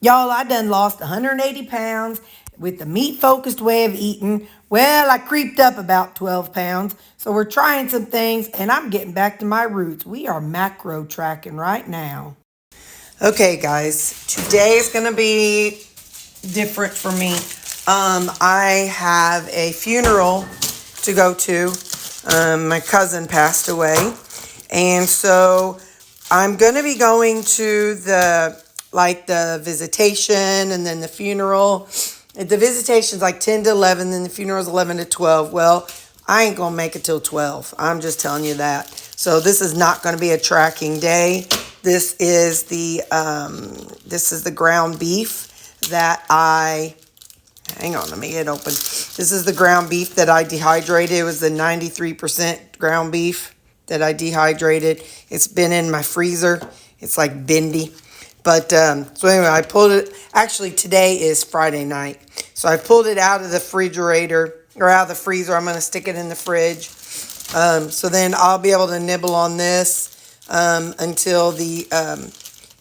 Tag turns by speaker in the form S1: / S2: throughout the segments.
S1: Y'all, I done lost 180 pounds with the meat-focused way of eating. Well, I creeped up about 12 pounds. So we're trying some things, and I'm getting back to my roots. We are macro tracking right now. Okay, guys, today is going to be different for me. I have a funeral to go to. My cousin passed away. And so I'm going to be going to the visitation and then the funeral. The visitation's like 10 to 11, then the funeral's 11 to 12. Well, I ain't going to make it till 12. I'm just telling you that. So this is not going to be a tracking day. This is the ground beef that hang on, let me get it open. This is the ground beef that I dehydrated. It was the 93% ground beef that I dehydrated. It's been in my freezer. It's like bendy. But, so anyway, I pulled it. Actually, today is Friday night. So I pulled it out of the refrigerator, or out of the freezer. I'm going to stick it in the fridge. So then I'll be able to nibble on this until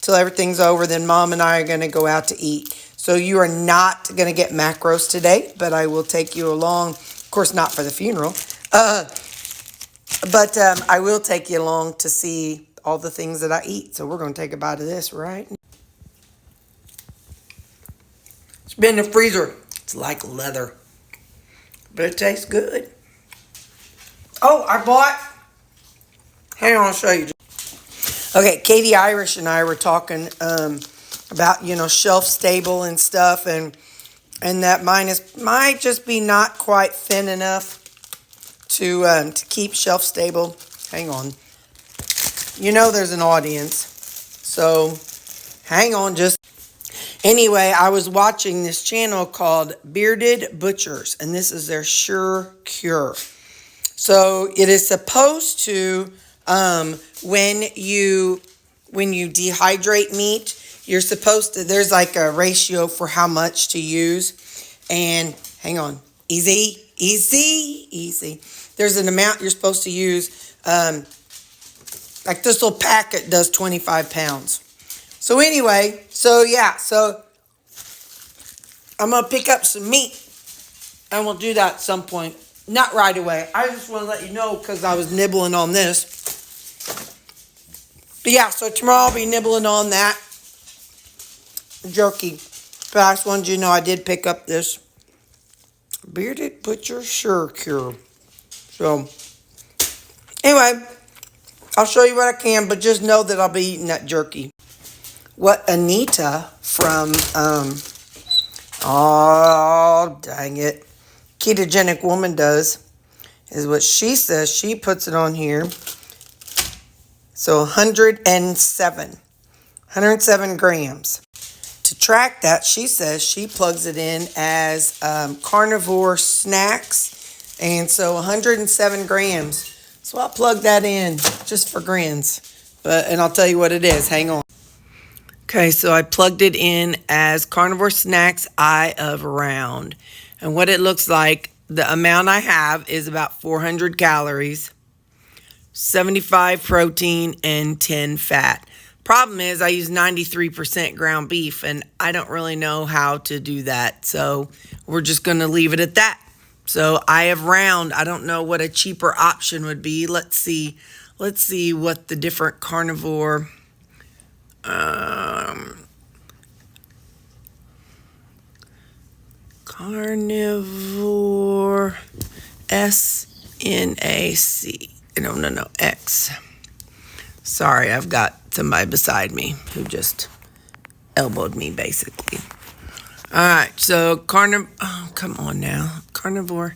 S1: everything's over. Then Mom and I are going to go out to eat. So you are not going to get macros today, but I will take you along. Of course, not for the funeral. But I will take you along to see all the things that I eat. So we're going to take a bite of this, right? It's been in the freezer. It's like leather. But it tastes good. Oh, I bought... Hang on, I'll show you. Okay, Katie Irish and I were talking about, shelf stable and stuff. And that might just be not quite thin enough to keep shelf stable. Hang on. There's an audience. So hang on just. Anyway, I was watching this channel called Bearded Butchers, and this is their Sure Cure. So it is supposed to, when you dehydrate meat, you're supposed to, there's like a ratio for how much to use. And hang on, easy. There's an amount you're supposed to use. Like this little packet does 25 pounds. So anyway, so I'm going to pick up some meat and we'll do that at some point. Not right away. I just want to let you know because I was nibbling on this. But yeah, so tomorrow I'll be nibbling on that jerky. But I just wanted you to know I did pick up this Bearded Butcher Sure Cure. So anyway, I'll show you what I can, but just know that I'll be eating that jerky. What Anita from, oh, dang it, Ketogenic Woman does is what she says. She puts it on here. So 107 grams. To track that, she says she plugs it in as carnivore snacks. And so 107 grams. So I'll plug that in just for grins. And I'll tell you what it is. Hang on. Okay, so I plugged it in as Carnivore Snacks Eye of Round. And what it looks like, the amount I have is about 400 calories, 75 protein, and 10 fat. Problem is I use 93% ground beef, and I don't really know how to do that. So we're just going to leave it at that. So Eye of Round, I don't know what a cheaper option would be. Let's see what the different carnivore... Carnivore SNAC. No, X. Sorry, I've got somebody beside me who just elbowed me, basically. All right, so oh, come on now. Carnivore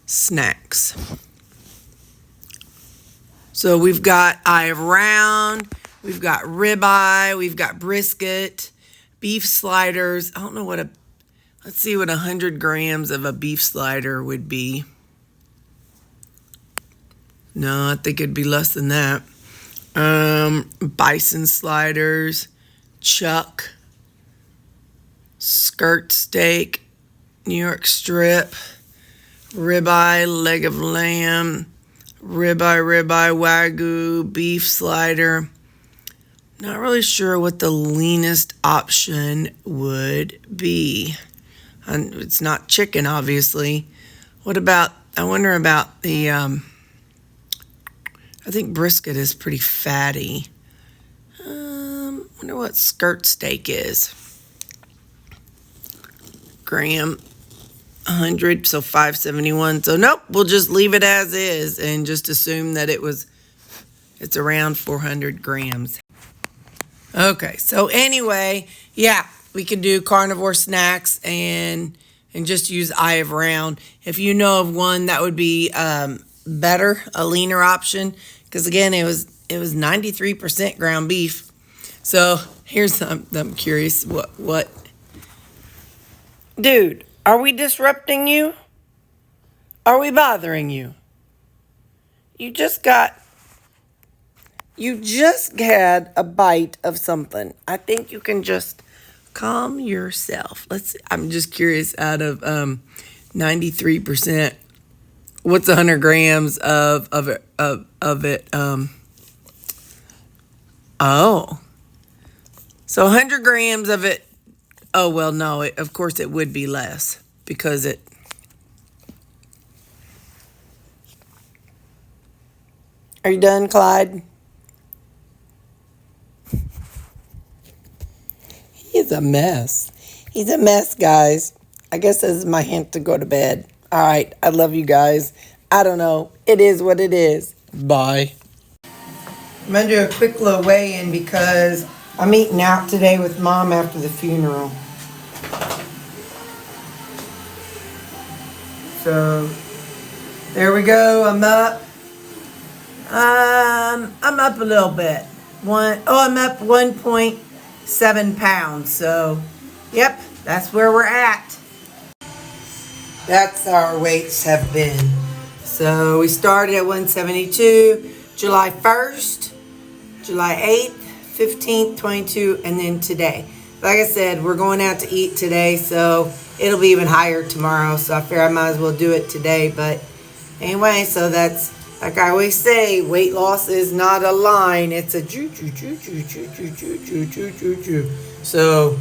S1: snacks. So we've got eye of round, we've got ribeye, we've got brisket, beef sliders. I don't know let's see what 100 grams of a beef slider would be. No, I think it'd be less than that. Bison sliders, chuck, skirt steak, New York strip, ribeye, leg of lamb, ribeye, wagyu, beef slider. Not really sure what the leanest option would be. And it's not chicken, obviously. What about, I wonder about the, I think brisket is pretty fatty. Wonder what skirt steak is. Gram, 100, so 571. So nope, we'll just leave it as is and just assume that it's around 400 grams. Okay, so anyway, yeah, we can do carnivore snacks and just use eye of round. If you know of one that would be better, a leaner option, because again, it was 93% ground beef. So here's some. I'm curious what. Dude, are we disrupting you? Are we bothering you? You just had a bite of something. I think you can just calm yourself. I'm just curious, out of 93%, what's 100 grams of it? So 100 grams of it. Oh, well, no, of course it would be less because it. Are you done, Clyde? He's a mess. He's a mess, guys. I guess this is my hint to go to bed. All right, I love you guys. I don't know. It is what it is. Bye. I'm going to do a quick little weigh-in because I'm eating out today with Mom after the funeral. So, there we go. I'm up. I'm up a little bit. I'm up 1.7 pounds. So, yep, that's where we're at. That's our weights have been. So, we started at 172, July 1st, July 8th, 15th, 22, and then today. Like I said, we're going out to eat today, so it'll be even higher tomorrow. So I figure I might as well do it today. But anyway, so that's, like I always say, weight loss is not a line. It's a choo-choo-choo-choo-choo-choo-choo-choo-choo-choo. So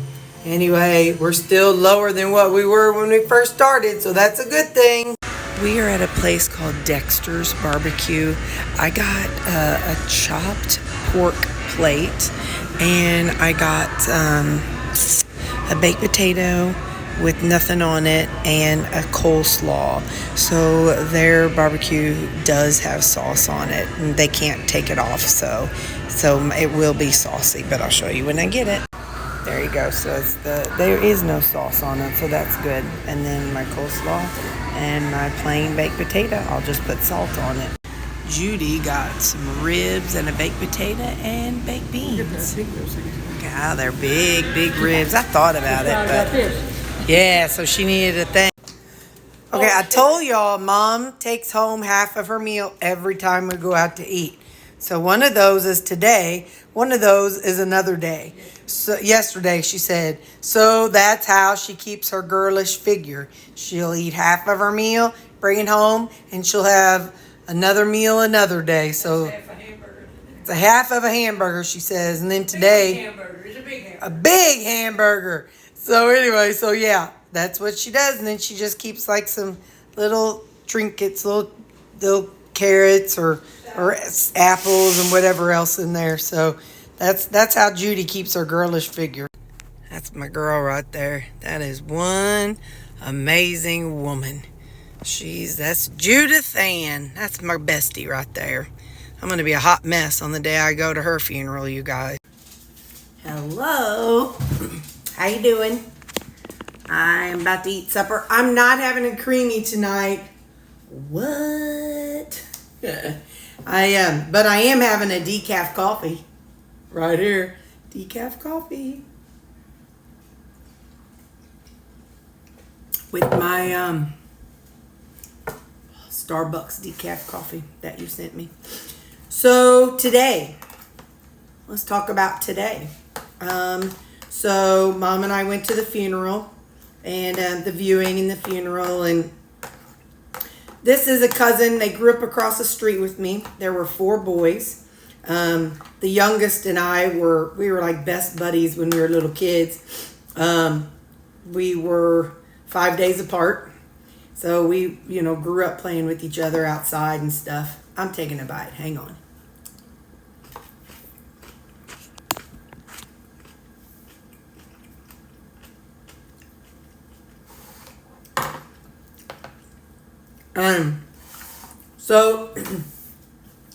S1: anyway, we're still lower than what we were when we first started, so that's a good thing. We are at a place called Dexter's Barbecue. I got a chopped pork plate, and I got a baked potato with nothing on it and a coleslaw. So their barbecue does have sauce on it, and they can't take it off, so it will be saucy, but I'll show you when I get it. There you go. So there is no sauce on it, so that's good. And then my coleslaw and my plain baked potato, I'll just put salt on it. Judy got some ribs and a baked potato and baked beans. God, they're big, big ribs. I thought about it, but yeah, so she needed a thing. Okay, I told y'all Mom takes home half of her meal every time we go out to eat. So one of those is today. One of those is another day. So yesterday she said, so that's how she keeps her girlish figure. She'll eat half of her meal, bring it home, and she'll have another meal another day. So it's a half of a hamburger, she says. And then today, a big hamburger. So anyway, so yeah, that's what she does. And then she just keeps like some little trinkets, little carrots or apples and whatever else in there. So that's how Judy keeps her girlish figure. That's my girl right there. That is one amazing woman. That's Judith Ann. That's my bestie right there. I'm going to be a hot mess on the day I go to her funeral, you guys. Hello. How you doing? I'm about to eat supper. I'm not having a creamy tonight. What? I am. But I am having a decaf coffee. Right here. Decaf coffee. With my Starbucks decaf coffee that you sent me. So today, let's talk about today. So Mom and I went to the funeral and the viewing and the funeral, and this is a cousin. They grew up across the street with me. There were 4 boys. The youngest and we were like best buddies when we were little kids. We were 5 days apart. So we, grew up playing with each other outside and stuff. I'm taking a bite. Hang on. So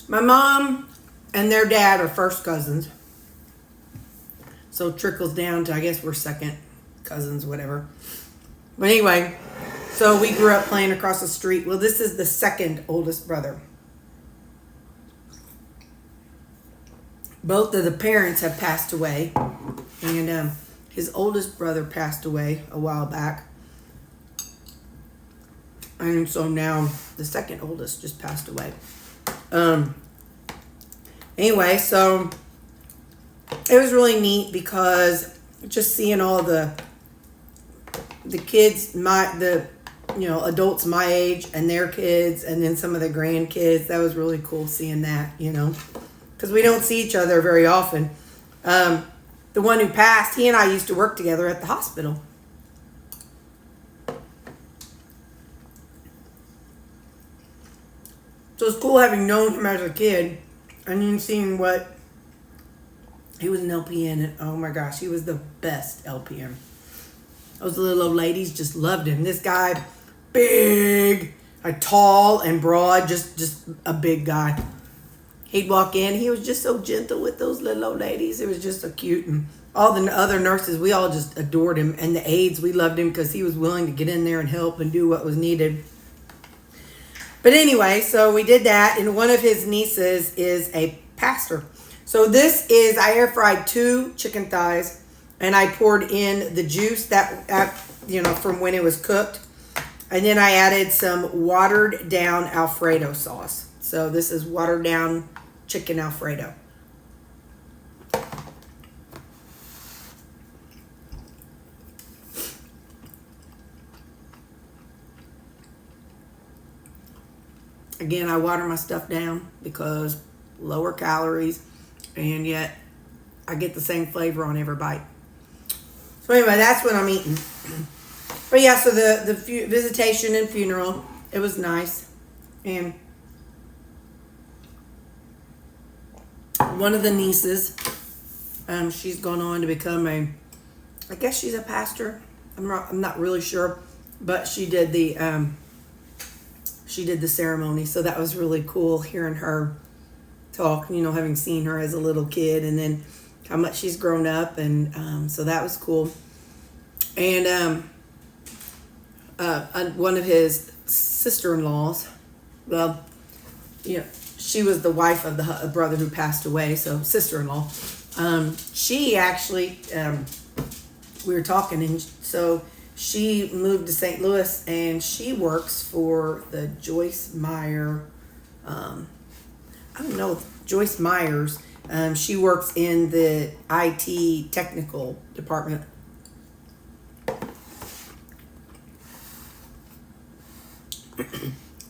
S1: my mom and their dad are first cousins. So it trickles down to, I guess we're second cousins, whatever. But anyway, so we grew up playing across the street. Well, this is the second oldest brother. Both of the parents have passed away. And his oldest brother passed away a while back. And so now the second oldest just passed away. Anyway, so it was really neat because just seeing all the kids, adults my age and their kids, and then some of the grandkids, that was really cool seeing that, because we don't see each other very often. The one who passed, he and I used to work together at the hospital. So it's cool having known him as a kid and then seeing what he was an LPN, and oh my gosh, he was the best LPN. Those little old ladies just loved him. This guy, big, tall and broad, just a big guy. He'd walk in, he was just so gentle with those little old ladies. It was just so cute. And all the other nurses, we all just adored him. And the aides, we loved him because he was willing to get in there and help and do what was needed. But anyway, so we did that, and one of his nieces is a pastor. So this is, I air fried 2 chicken thighs, and I poured in the juice from when it was cooked. And then I added some watered down Alfredo sauce. So this is watered down chicken Alfredo. Again, I water my stuff down because lower calories, and yet I get the same flavor on every bite. So anyway, that's what I'm eating. But yeah, so the visitation and funeral, it was nice. And one of the nieces, she's gone on to become I guess she's a pastor. I'm not really sure, but she did the ceremony, so that was really cool hearing her talk, having seen her as a little kid and then how much she's grown up, and so that was cool. And one of his sister-in-laws, well, she was the wife of the brother who passed away, so sister-in-law. She actually, we were talking, and so she moved to St. Louis, and she works for the Joyce Meyer, Joyce Myers. She works in the IT technical department.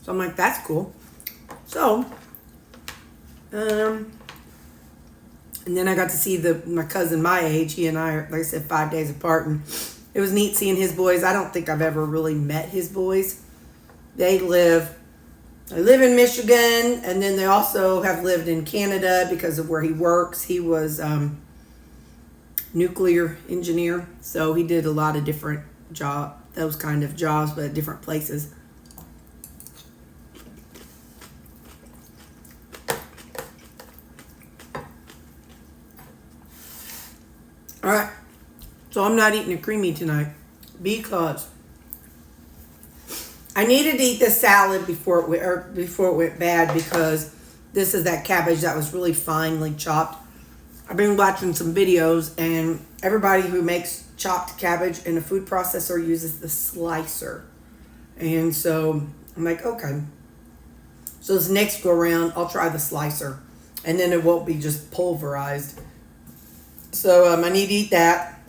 S1: So I'm like, that's cool. So, and then I got to see my cousin my age. He and I are, like I said, 5 days apart, and it was neat seeing his boys. I don't think I've ever really met his boys. They live in Michigan, and then they also have lived in Canada because of where he works. He was nuclear engineer, so he did a lot of different those kind of jobs, but at different places. All right, so I'm not eating a creamy tonight because I needed to eat this salad before it went bad, because this is that cabbage that was really finely chopped. I've been watching some videos, and everybody who makes chopped cabbage in a food processor uses the slicer. And so I'm like, okay. So this next go around, I'll try the slicer, and then it won't be just pulverized. So I need to eat that.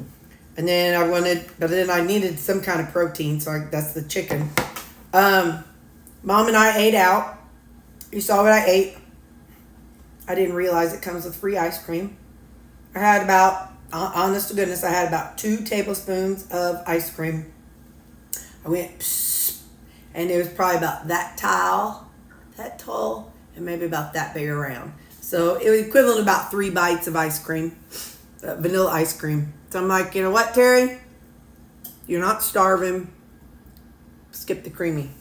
S1: And then I needed some kind of protein, so that's the chicken. Mom and I ate out. You saw what I ate. I didn't realize it comes with free ice cream. I had about, honest to goodness, I had about 2 tablespoons of ice cream. I went, psst, and it was probably about that tall, and maybe about that big around. So it was equivalent to about 3 bites of ice cream, vanilla ice cream. So I'm like, you know what, Terry? You're not starving. Skip the creamy.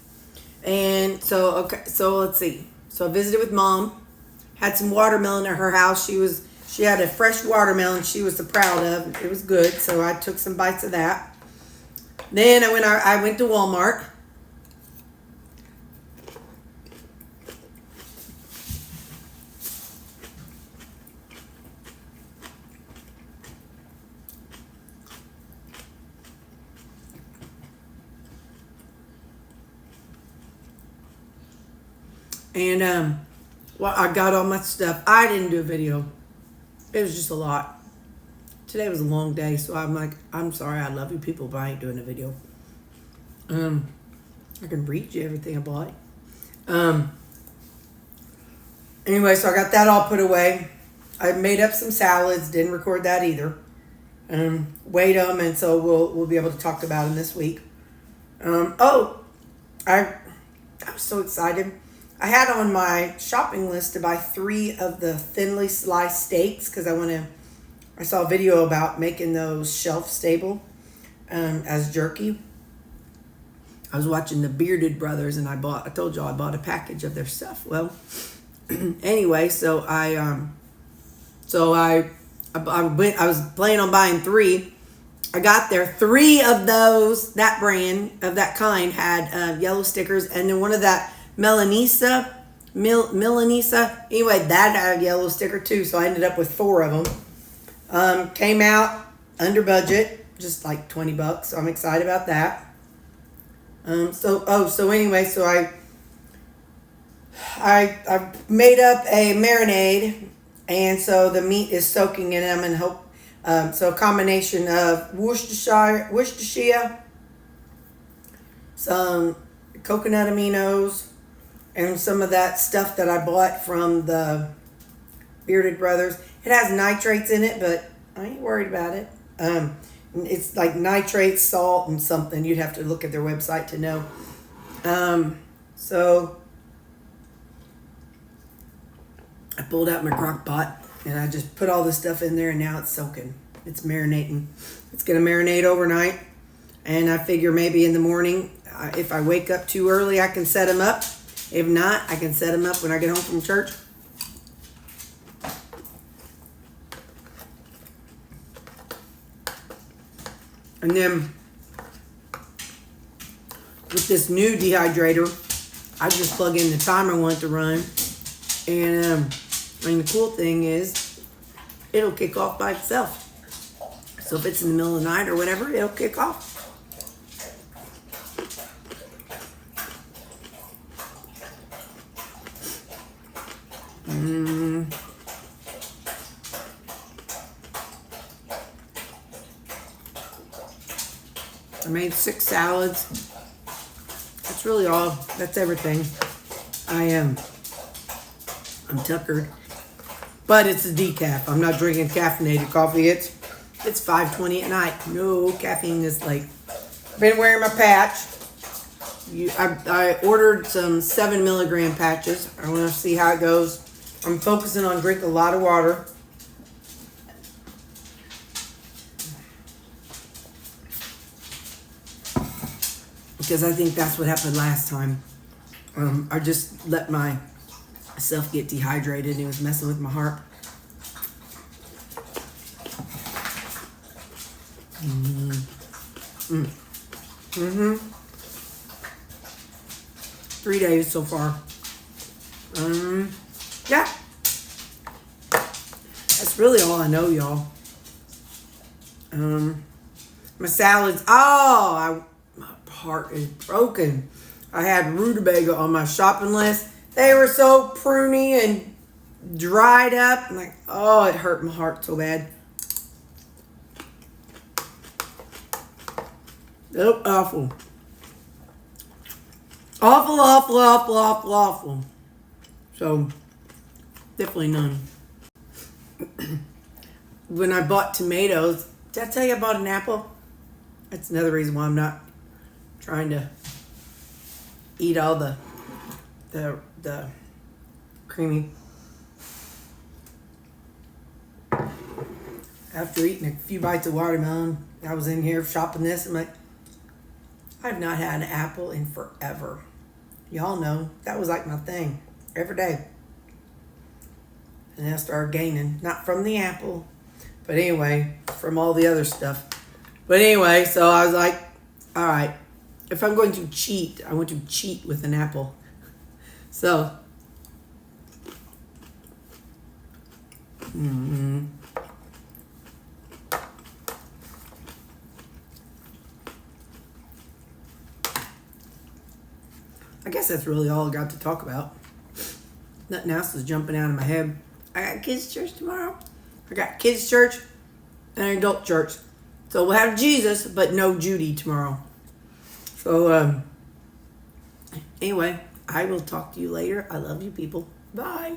S1: And so, okay, so let's see. So I visited with Mom. Had some watermelon at her house. She had a fresh watermelon she was so proud of. It was good, so I took some bites of that. Then I went to Walmart. And well, I got all my stuff. I didn't do a video. It was just a lot. Today was a long day, so I'm like, I'm sorry, I love you people, but I ain't doing a video. I can read you everything I bought. Anyway, so I got that all put away. I made up some salads, didn't record that either. Weighed them, and so we'll be able to talk about them this week. I was so excited. I had on my shopping list to buy 3 of the thinly sliced steaks because I saw a video about making those shelf stable as jerky. I was watching the Bearded Brothers, and I told y'all I bought a package of their stuff. Well, anyway, so I was planning on buying 3. I got there. 3 of those, that brand of that kind, had yellow stickers, and then one of that Milanese. Anyway, that had a yellow sticker too, so I ended up with 4 of them. Came out under budget, just like $20, so I'm excited about that. So anyway, so I made up a marinade, and so the meat is soaking in them, and so a combination of Worcestershire, some coconut aminos, and some of that stuff that I bought from the Bearded Brothers. It has nitrates in it, but I ain't worried about it. It's like nitrates, salt, and something. You'd have to look at their website to know. So I pulled out my crock pot, and I just put all this stuff in there, and now it's soaking. It's marinating. It's going to marinate overnight, and I figure maybe in the morning, if I wake up too early, I can set them up. If not, I can set them up when I get home from church. And then with this new dehydrator, I just plug in the timer I want to run. And the cool thing is, it'll kick off by itself. So if it's in the middle of the night or whatever, it'll kick off. I made 6 salads. That's really all. That's everything. I'm tuckered. But it's a decaf. I'm not drinking caffeinated coffee. It's 5:20 at night. No caffeine this late. Been wearing my patch. I ordered some 7 milligram patches. I want to see how it goes. I'm focusing on drinking a lot of water. Because I think that's what happened last time. I just let myself get dehydrated, and it was messing with my heart. Mm-hmm. 3 days so far. Yeah. That's really all I know, y'all. My salads. My heart is broken. I had rutabaga on my shopping list. They were so pruny and dried up. I'm like, it hurt my heart so bad. Oh, awful. Awful. So, Definitely none. When I bought tomatoes, did I tell you I bought an apple? That's another reason why I'm not trying to eat all the creamy. After eating a few bites of watermelon, I was in here shopping this. I'm like, I've not had an apple in forever. Y'all know that was like my thing every day. And then I started gaining, not from the apple, but anyway, from all the other stuff. But anyway, so I was like, all right, if I'm going to cheat, I want to cheat with an apple. So, I guess that's really all I got to talk about. Nothing else is jumping out of my head. I got kids' church tomorrow. I got kids' church and adult church. So we'll have Jesus, but no Judy tomorrow. So, anyway, I will talk to you later. I love you people. Bye.